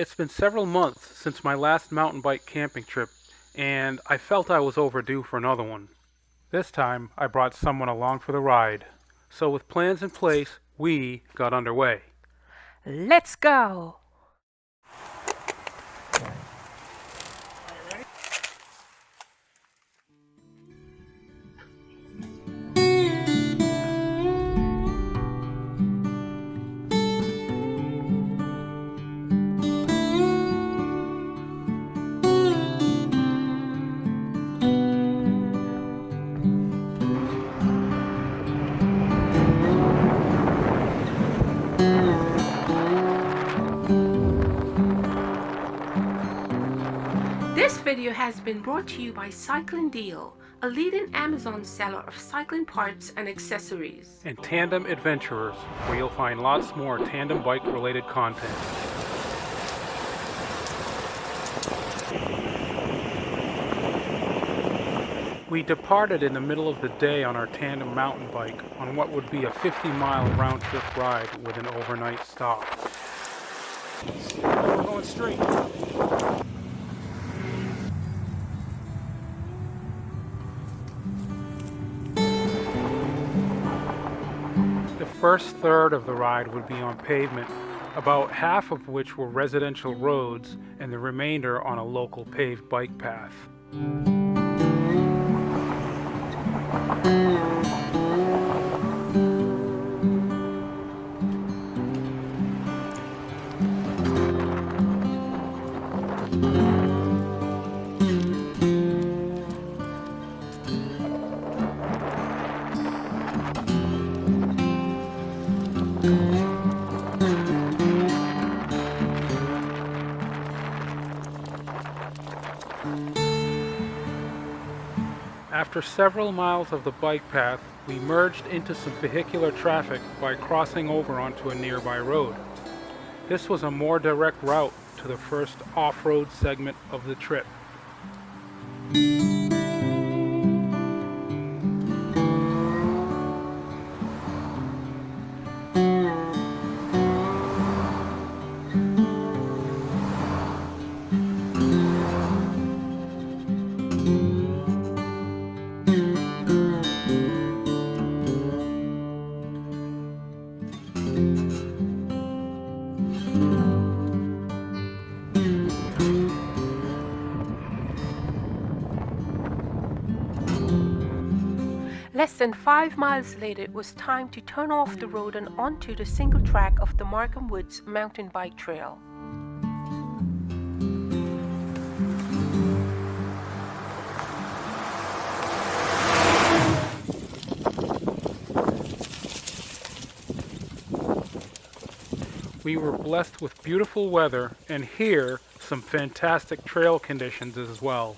It's been several months since my last mountain bike camping trip, and I felt I was overdue for another one. This time, I brought someone along for the ride. So with plans in place, we got underway. Let's go! This video has been brought to you by Cycling Deal, a leading Amazon seller of cycling parts and accessories. And Tandem Adventurers, where you'll find lots more tandem bike related content. We departed in the middle of the day on our tandem mountain bike on what would be a 50-mile round-trip ride with an overnight stop. We're going straight. The first third of the ride would be on pavement, about half of which were residential roads and the remainder on a local paved bike path. After several miles of the bike path, we merged into some vehicular traffic by crossing over onto a nearby road. This was a more direct route to the first off-road segment of the trip. Less than 5 miles later, it was time to turn off the road and onto the single track of the Markham Woods mountain bike trail. We were blessed with beautiful weather and here some fantastic trail conditions as well.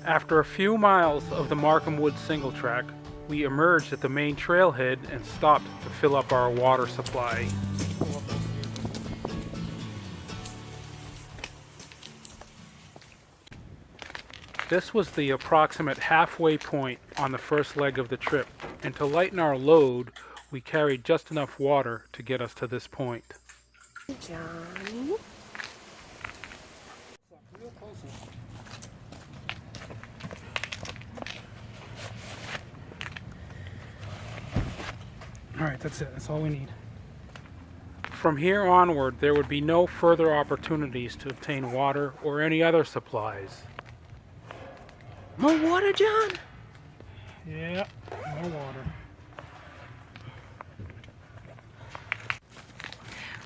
After a few miles of the Markham Woods single track, we emerged at the main trailhead and stopped to fill up our water supply. This was the approximate halfway point on the first leg of the trip, and to lighten our load, we carried just enough water to get us to this point. Johnny. Alright, that's it. That's all we need. From here onward, there would be no further opportunities to obtain water or any other supplies. More water, John? Yeah, no water.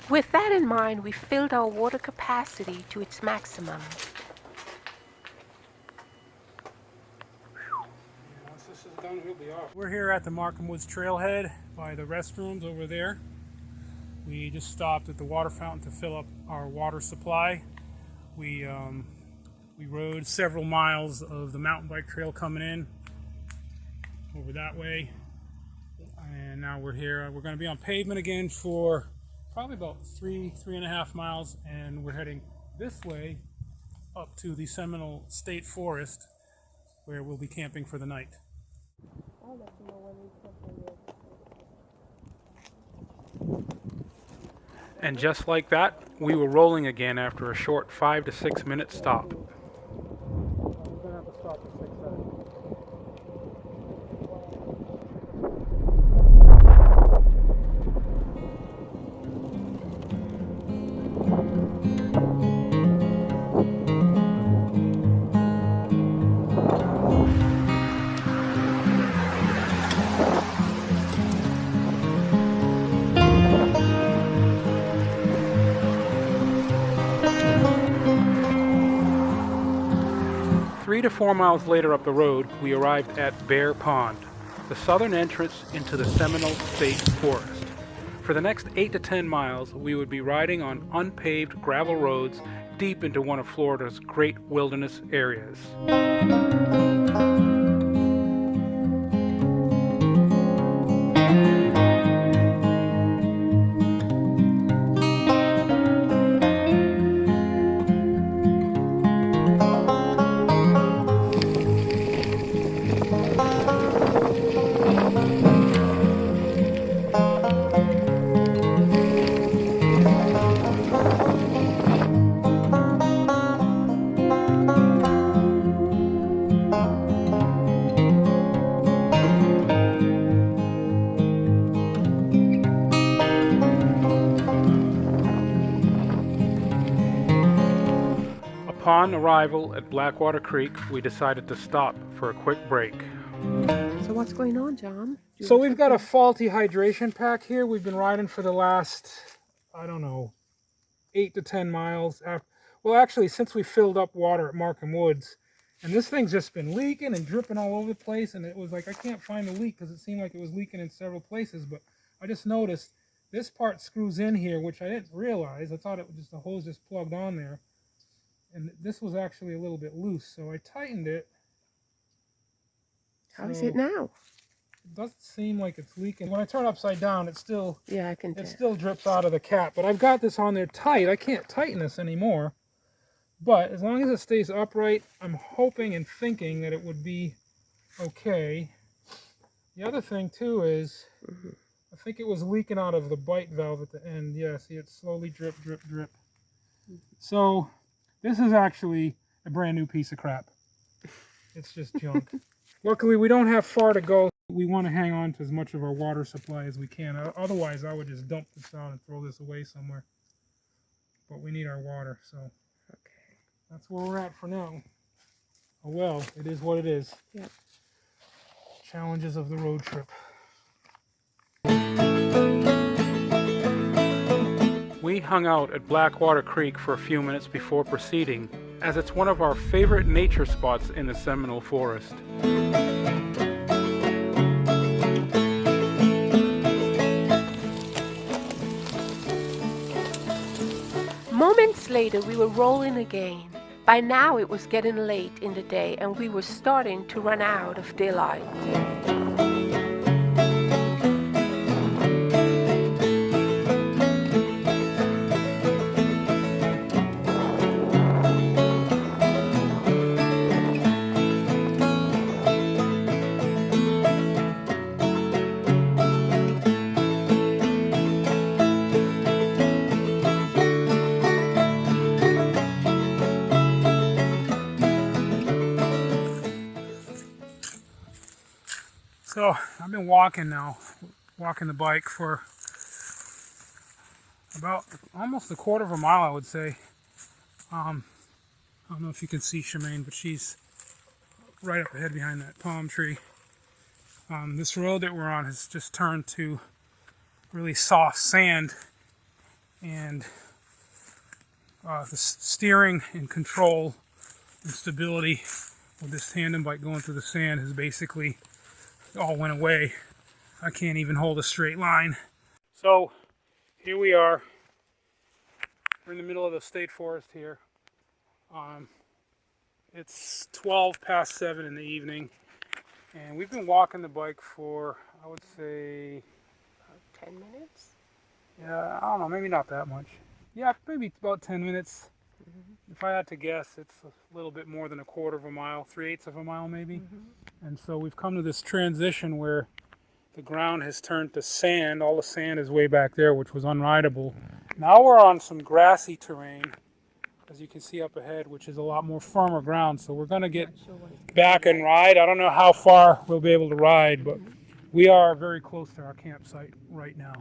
With that in mind, we filled our water capacity to its maximum. Once this is done, we'll be off. We're here at the Markham Woods Trailhead by the restrooms over there. We just stopped at the water fountain to fill up our water supply. We rode several miles of the mountain bike trail coming in over that way, and now we're here. We're going to be on pavement again for probably about 3.5 miles, and we're heading this way up to the Seminole State Forest, where we'll be camping for the night. I'll let you know when we And just like that, we were rolling again after a short 5 to 6 minute stop. We're gonna have to stop at 6 3 to 4 miles later up the road, we arrived at Bear Pond, the southern entrance into the Seminole State Forest. For the next 8 to 10 miles, we would be riding on unpaved gravel roads deep into one of Florida's great wilderness areas. Upon arrival at Blackwater Creek, we decided to stop for a quick break. So what's going on, John? So we've got a faulty hydration pack here. We've been riding for the last, I don't know, 8 to 10 miles. Well, actually, since we filled up water at Markham Woods, and this thing's just been leaking and dripping all over the place, and it was like, I can't find the leak because it seemed like it was leaking in several places, but I just noticed this part screws in here, which I didn't realize. I thought it was just the hose just plugged on there. And this was actually a little bit loose, so I tightened it. How is it now? It doesn't seem like it's leaking. When I turn it upside down, it still I can tell. It still drips out of the cap. But I've got this on there tight. I can't tighten this anymore. But as long as it stays upright, I'm hoping and thinking that it would be okay. The other thing too is, I think it was leaking out of the bite valve at the end. Yeah, see, it slowly drip, drip, drip. So this is actually a brand new piece of crap. It's just junk. Luckily, we don't have far to go. We want to hang on to as much of our water supply as we can. Otherwise, I would just dump this out and throw this away somewhere. But we need our water, so that's where we're at for now. Oh well, it is what it is. Yep. Challenges of the road trip. We hung out at Blackwater Creek for a few minutes before proceeding, as it's one of our favorite nature spots in the Seminole Forest. Moments later, we were rolling again. By now, it was getting late in the day, and we were starting to run out of daylight. So I've been walking now, walking the bike for about almost a quarter of a mile, I would say. I don't know if you can see Shemaine, but she's right up ahead behind that palm tree. This road that we're on has just turned to really soft sand, and the steering and control and stability with this tandem bike going through the sand has basically all went away. I can't even hold a straight line. So here we are. We're in the middle of the state forest here. It's 12 past 7 in the evening, and we've been walking the bike for, I would say, 10 minutes? yeah, I don't know, maybe not that much. Yeah, maybe about 10 minutes. If I had to guess, it's a little bit more than a quarter of a mile, 3/8 of a mile maybe. And so we've come to this transition where the ground has turned to sand. All the sand is way back there, which was unrideable. Now we're on some grassy terrain, as you can see up ahead, which is a lot more firmer ground. So we're going to get back and ride. I don't know how far we'll be able to ride, but we are very close to our campsite right now.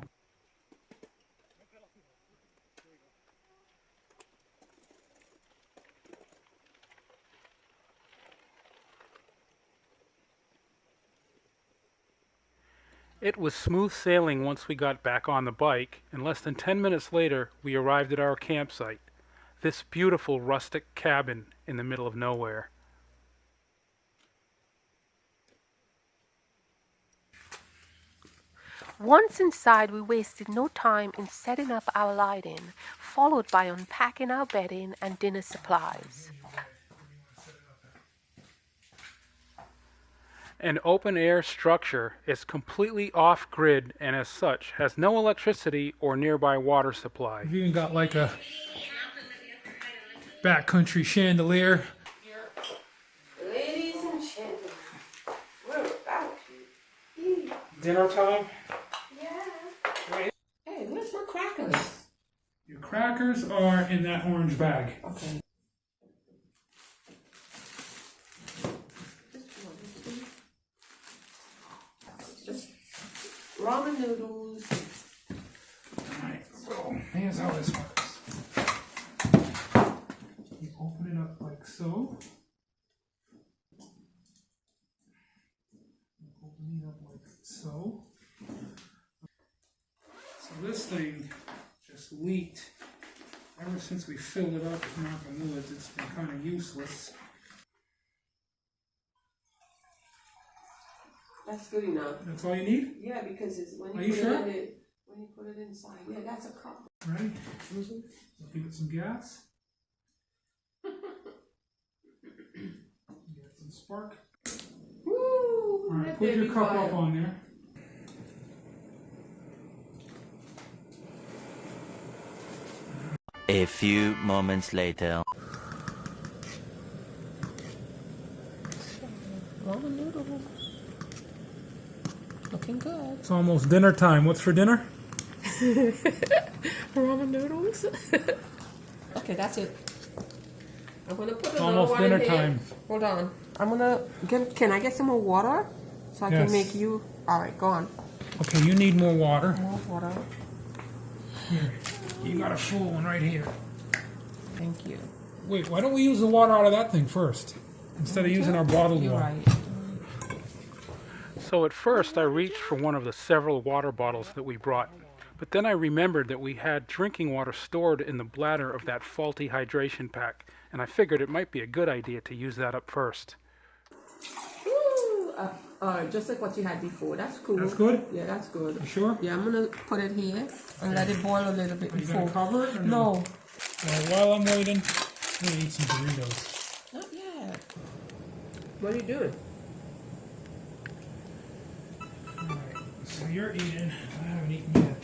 It was smooth sailing once we got back on the bike, and less than 10 minutes later we arrived at our campsite, this beautiful rustic cabin in the middle of nowhere. Once inside, we wasted no time in setting up our lighting, followed by unpacking our bedding and dinner supplies. An open-air structure is completely off-grid and as such has no electricity or nearby water supply. We've even got like a backcountry chandelier. Ladies and gentlemen, we're about to eat. Dinner time? Yeah. Hey, where's my crackers? Your crackers are in that orange bag. Okay. Ramen noodles. Alright, so here's how this works. You open it up like so. Open it up like so. So this thing just leaked. Ever since we filled it up with knock on woods, it's been kind of useless. That's good enough. That's all you need? Yeah, because it's when Are you you put sure? it when you put it inside. Yeah, that's a cup. Ready? Give it some gas. Get some spark. Woo! Alright, put your cup up on there. A few moments later. Ramen noodles. Looking good. It's almost dinner time. What's for dinner? Ramen noodles. Okay, that's it. I'm gonna put It's almost dinner time. Hold on. I'm gonna get. Can I get some more water so I Yes. can make you? All right, go on. Okay, you need more water. More water. Here, you got a full one right here. Thank you. Wait, why don't we use the water out of that thing first instead of using our bottled You're water? right. So at first I reached for one of the several water bottles that we brought, but then I remembered that we had drinking water stored in the bladder of that faulty hydration pack, and I figured it might be a good idea to use that up first. Woo! Just like what you had before. That's cool. That's good? Yeah, that's good. You sure? Yeah, I'm gonna put it here and let it boil a little bit Are you before. going to cover it or No, Well, while I'm waiting, I'm going to eat some Doritos. not yet. What are you doing? Alright, so you're eating. I haven't eaten yet.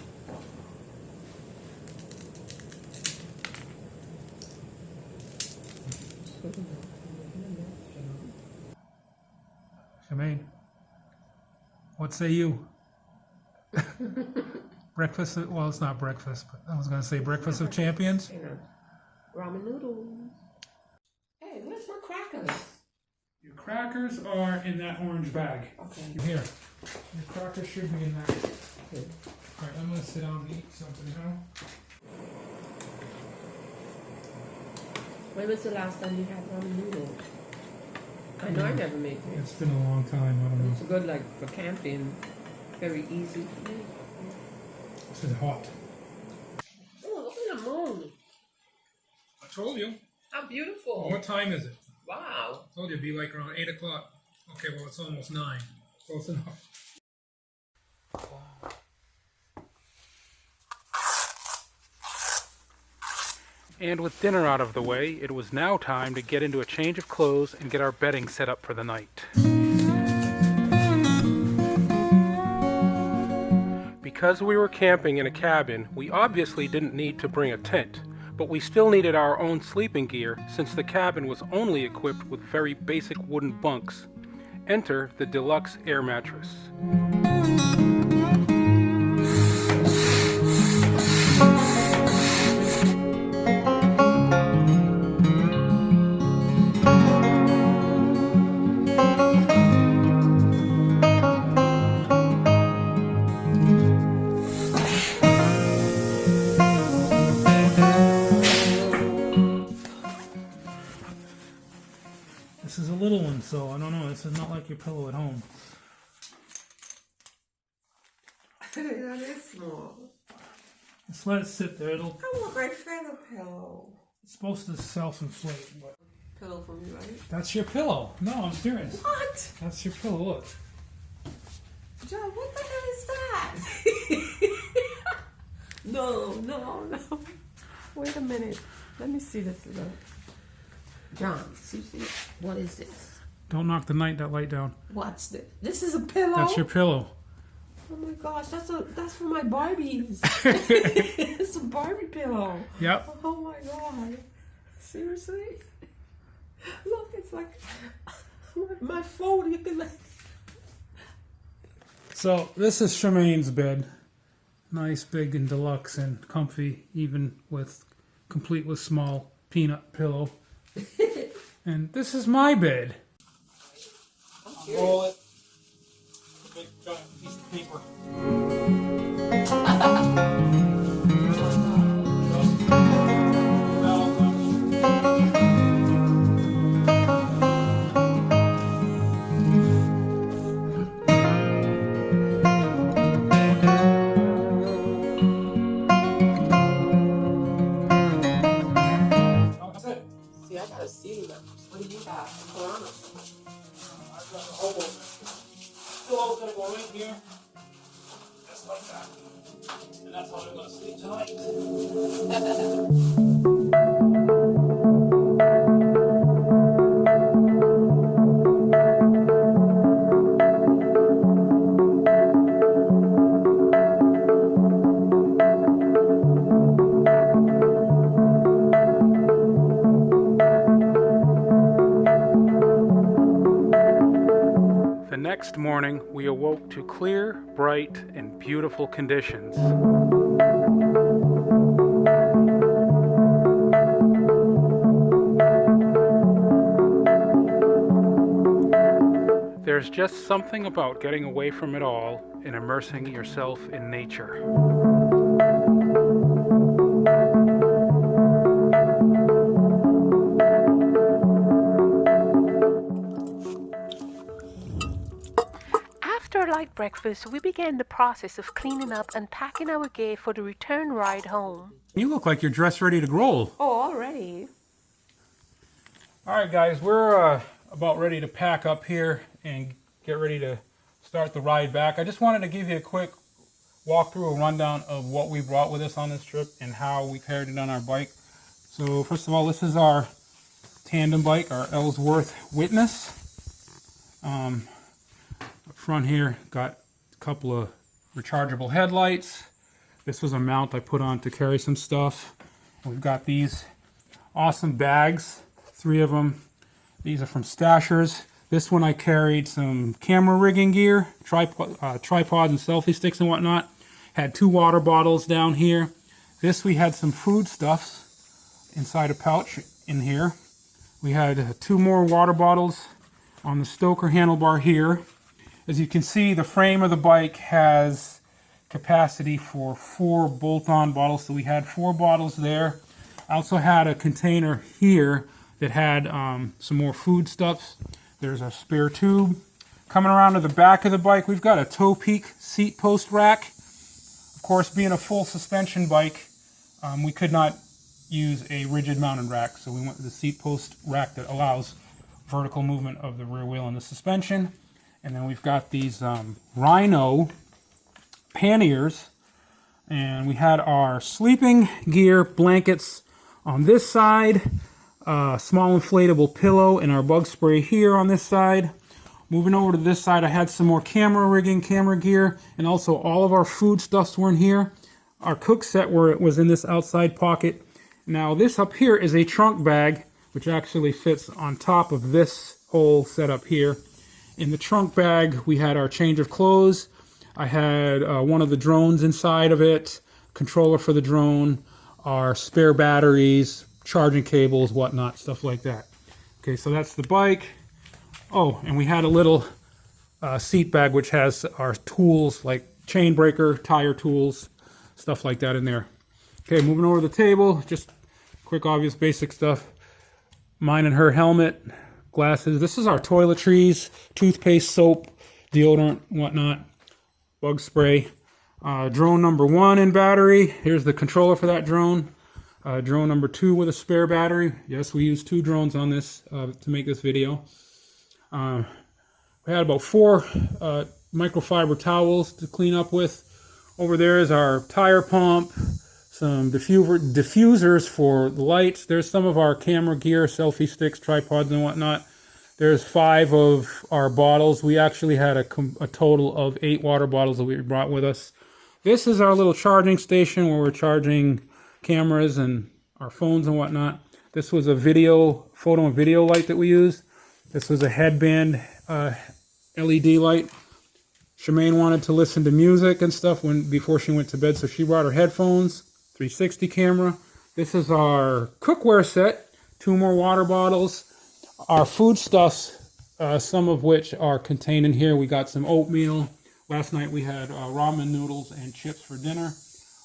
Shemaine, what say you? Breakfast, well, it's not breakfast, but I was going to say breakfast of champions. Ramen noodles. Hey, where's my crackers? Your crackers are in that orange bag. Okay. Here. Your crackers should be in that. Okay. Alright, I'm gonna sit down and eat something now. When was the last time you had ramen noodles? I know I never made it. It's been a long time, I don't know. It's good like for camping. Very easy to make. This is hot. Oh, look at the moon. I told you. How beautiful. What time is it? Wow. I told you it'd be like around 8 o'clock. Okay, well it's almost 9. Close enough. And with dinner out of the way, it was now time to get into a change of clothes and get our bedding set up for the night. Because we were camping in a cabin, we obviously didn't need to bring a tent, but we still needed our own sleeping gear since the cabin was only equipped with very basic wooden bunks. Enter the deluxe air mattress. This is a little one, so I don't know. This is not like your pillow at home. That is small. Just let it sit there. I want my feather pillow. It's supposed to self-inflate, but Pillow for me, right? that's your pillow. No, I'm serious. What? That's your pillow. Look. John, what the hell is that? No. Wait a minute. Let me see this again. John, see, what is this? Don't knock the light down. What's this? This is a pillow? That's your pillow. Oh my gosh, that's for my Barbies. It's a Barbie pillow. Yep. Oh my god. Seriously? Look, it's like my phone. You can like. So this is Charmaine's bed. Nice, big, and deluxe, and comfy, even complete with small peanut pillow. And this is my bed. Roll it. A big giant piece of paper. See, I gotta see them. What do you got? Piranha. I've got the whole pillow's gonna go right here. Just like that. And that's how I'm gonna sleep tonight. The next morning, we awoke to clear, bright, and beautiful conditions. There's just something about getting away from it all and immersing yourself in nature. After a light breakfast, we began the process of cleaning up and packing our gear for the return ride home. You look like you're dressed ready to roll. Oh, already? All right, guys, we're about ready to pack up here and get ready to start the ride back. I just wanted to give you a quick walkthrough, a rundown of what we brought with us on this trip and how we carried it on our bike. So first of all, this is our tandem bike, our Ellsworth Witness. Up front here, got a couple of rechargeable headlights. This was a mount I put on to carry some stuff. We've got these awesome bags, 3 of them. These are from Stashers. This one I carried some camera rigging gear, tripods and selfie sticks and whatnot. Had 2 water bottles down here. This we had some foodstuffs inside a pouch in here. We had 2 more water bottles on the Stoker handlebar here. As you can see, the frame of the bike has capacity for 4 bolt-on bottles, so we had 4 bottles there. I also had a container here that had some more foodstuffs. There's a spare tube. Coming around to the back of the bike, we've got a toe peak seat post rack. Of course, being a full suspension bike, we could not use a rigid mounted rack, so we went with the seat post rack that allows vertical movement of the rear wheel and the suspension. And then we've got these Rhino panniers, and we had our sleeping gear blankets on this side, small inflatable pillow, and our bug spray here on this side. Moving over to this side, I had some more camera rigging, camera gear, and also all of our foodstuffs were in here. Our cook set was in this outside pocket. Now this up here is a trunk bag, which actually fits on top of this whole setup here. In the trunk bag, we had our change of clothes. I had one of the drones inside of it, controller for the drone, our spare batteries, charging cables, whatnot, stuff like that. Okay, so that's the bike. Oh, and we had a little seat bag which has our tools like chain breaker, tire tools, stuff like that in there. Okay, moving over to the table, just quick, obvious, basic stuff. Mine and her helmet, glasses. This is our toiletries, toothpaste, soap, deodorant, whatnot, bug spray. Drone number 1 in battery. Here's the controller for that drone. Drone number 2 with a spare battery. Yes, we used 2 drones on this to make this video. We had about 4 microfiber towels to clean up with. Over there is our tire pump, some diffusers for the lights. There's some of our camera gear, selfie sticks, tripods, and whatnot. There's 5 of our bottles. We actually had a total of 8 water bottles that we brought with us. This is our little charging station where we're charging cameras and our phones and whatnot. This was a photo and video light that we used. This was a headband LED light. Shemaine wanted to listen to music and stuff before she went to bed, so she brought her headphones, 360 camera. This is our cookware set, 2 more water bottles. Our foodstuffs, some of which are contained in here. We got some oatmeal. Last night we had ramen noodles and chips for dinner.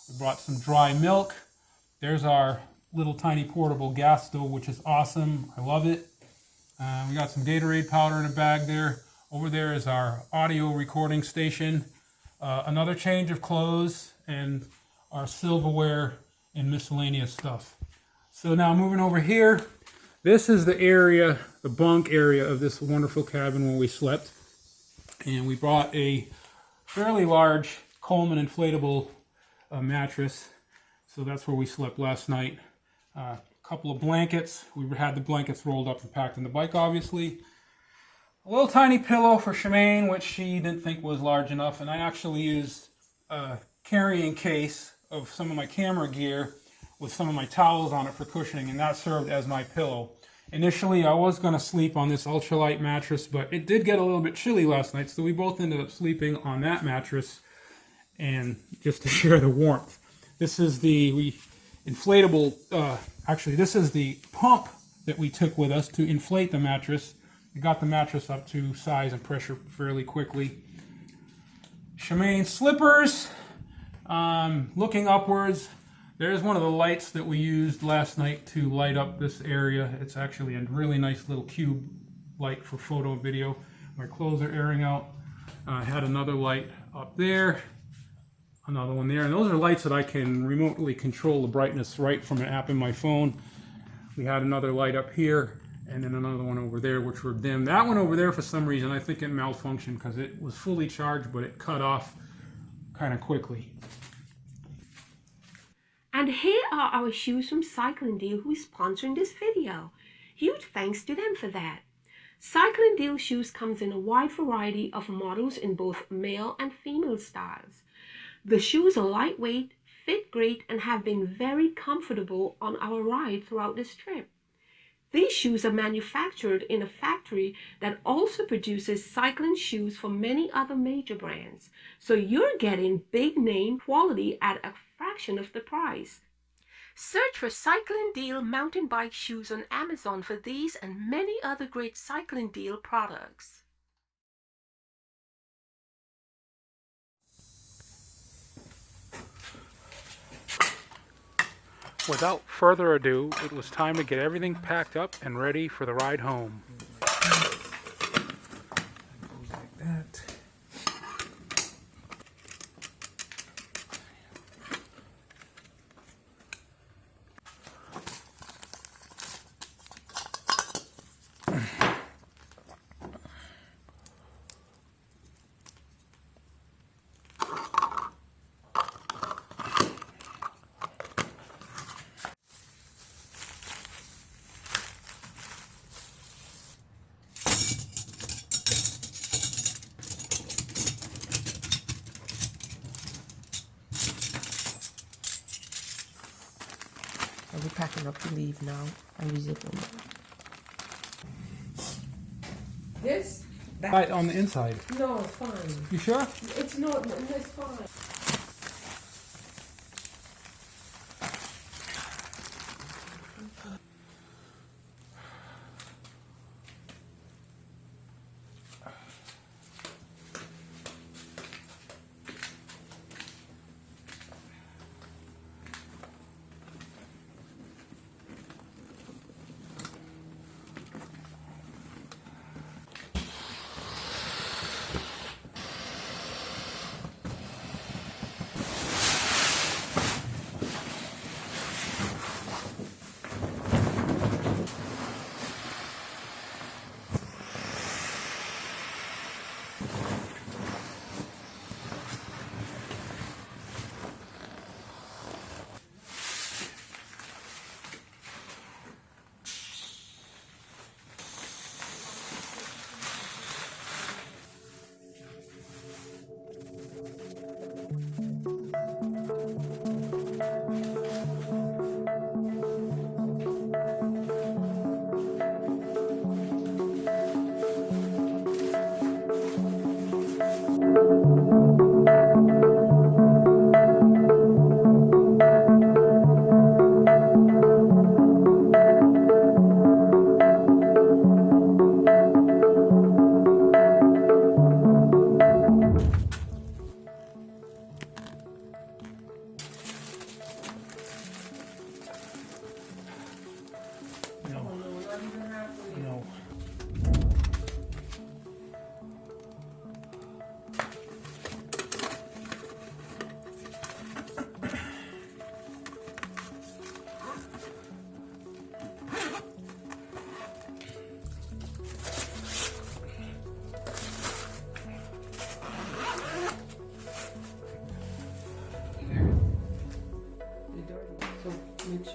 We brought some dry milk. There's our little tiny portable gas stove, which is awesome. I love it. We got some Gatorade powder in a bag there. Over there is our audio recording station. Another change of clothes and our silverware and miscellaneous stuff. So now moving over here, this is the area, the bunk area of this wonderful cabin where we slept. And we brought a fairly large Coleman inflatable mattress. So that's where we slept last night. A couple of blankets. We had the blankets rolled up and packed in the bike, obviously. A little tiny pillow for Shemaine, which she didn't think was large enough. And I actually used a carrying case of some of my camera gear with some of my towels on it for cushioning, and that served as my pillow. Initially, I was going to sleep on this ultralight mattress, but it did get a little bit chilly last night, so we both ended up sleeping on that mattress, and just to share the warmth. This is the inflatable, actually this is the pump that we took with us to inflate the mattress. We got the mattress up to size and pressure fairly quickly. Shemaine slippers, looking upwards. There's one of the lights that we used last night to light up this area. It's actually a really nice little cube light for photo and video. My clothes are airing out. I had another light up there, another one there, and those are lights that I can remotely control the brightness right from an app in my phone. We had another light up here, and then another one over there, which were dim. That one over there, for some reason, I think it malfunctioned because it was fully charged, but it cut off kind of quickly. And here are our shoes from Cycling Deal, who is sponsoring this video. Huge thanks to them for that. Cycling Deal shoes comes in a wide variety of models in both male and female styles. The shoes are lightweight, fit great, and have been very comfortable on our ride throughout this trip. These shoes are manufactured in a factory that also produces cycling shoes for many other major brands. So you're getting big name quality at a fraction of the price. Search for Cycling Deal mountain bike shoes on Amazon for these and many other great Cycling Deal products. Without further ado, it was time to get everything packed up and ready for the ride home. Goes like that. Are we packing up to leave now? Are you zipping? This? Right on the inside. No, it's fine. You sure? It's not, it's fine. No. So make sure.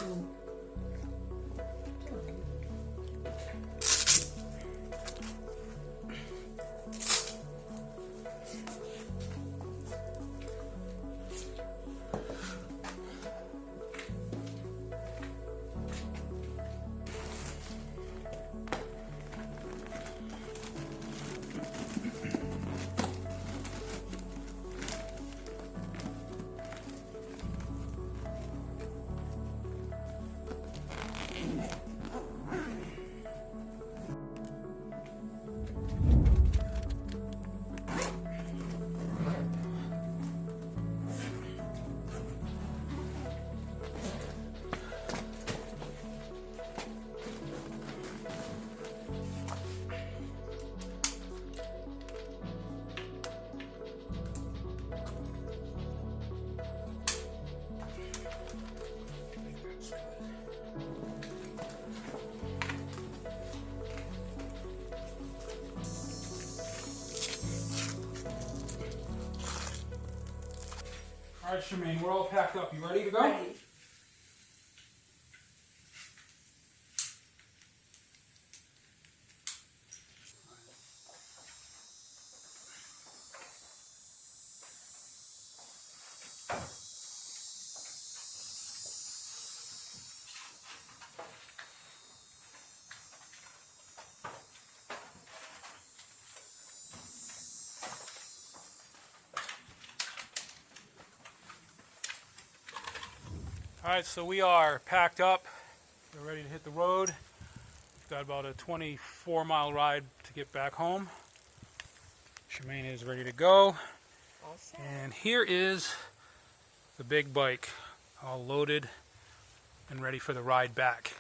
All right, Charmaine, we're all packed up. You ready to go? Ready. Alright, so we are packed up. We're ready to hit the road. We've got about a 24-mile ride to get back home. Shemaine is ready to go. And here is the big bike, all loaded and ready for the ride back.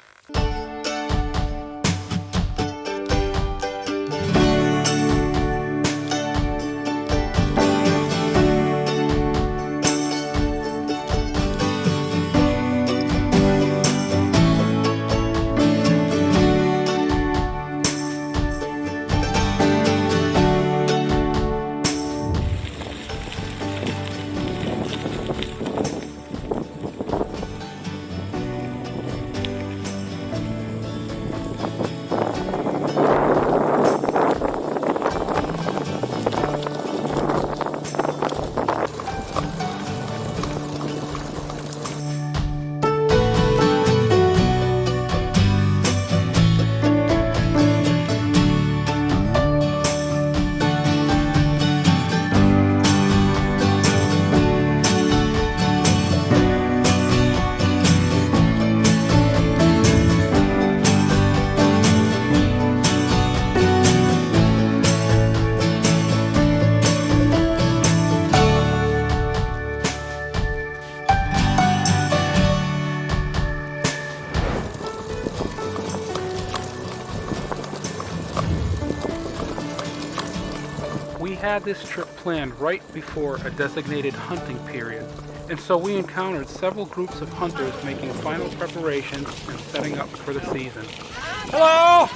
We had this trip planned right before a designated hunting period, and so we encountered several groups of hunters making final preparations and setting up for the season. Hello!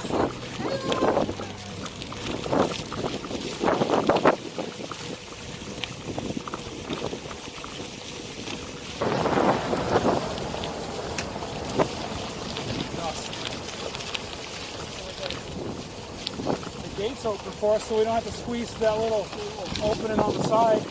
Gates open for us so we don't have to squeeze that little opening on the side.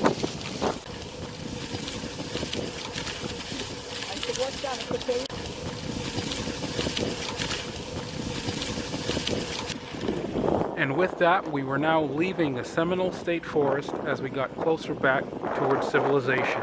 And with that, we were now leaving the Seminole State Forest as we got closer back towards civilization.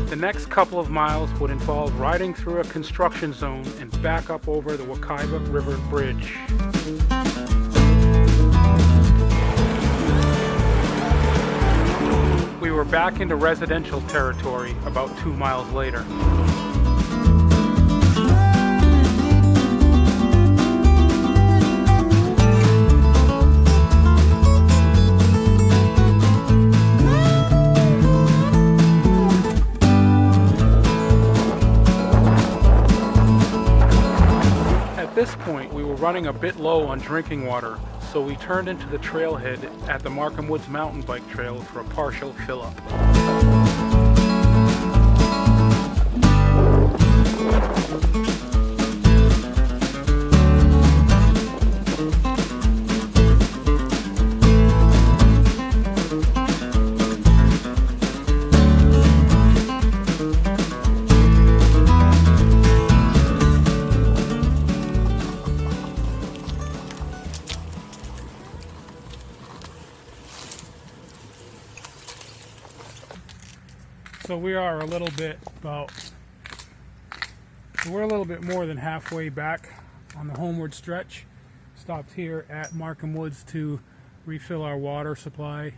The next couple of miles would involve riding through a construction zone and back up over the Wakaiba River Bridge. We were back into residential territory about 2 miles later. At this point, we were running a bit low on drinking water, so we turned into the trailhead at the Markham Woods mountain bike trail for a partial fill-up. So we're a little bit more than halfway back on the homeward stretch. Stopped here at Markham Woods to refill our water supply,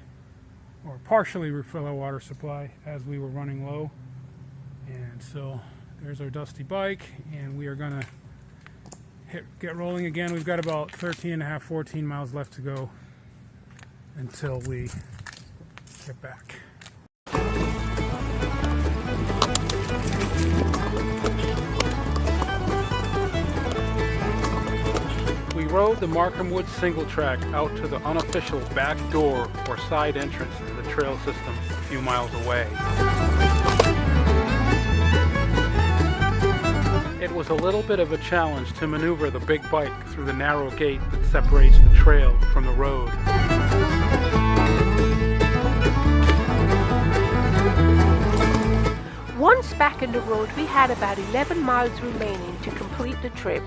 or partially refill our water supply as we were running low. And so there's our dusty bike, and we are gonna get rolling again. We've got about 13 and a half, 14 miles left to go until we get back. We rode the Markham Woods single track out to the unofficial back door or side entrance to the trail system a few miles away. It was a little bit of a challenge to maneuver the big bike through the narrow gate that separates the trail from the road. Once back in the road, we had about 11 miles remaining to complete the trip.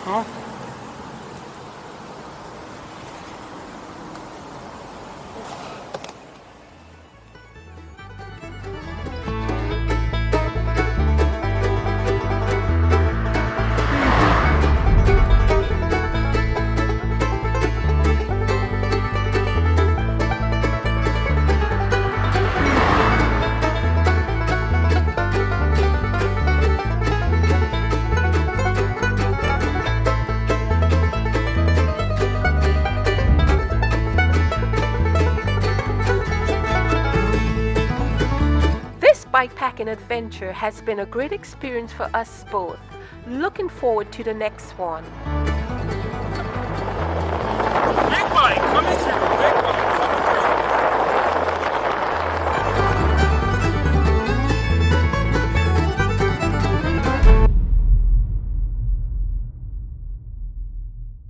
Huh? Bikepacking adventure has been a great experience for us both. Looking forward to the next one.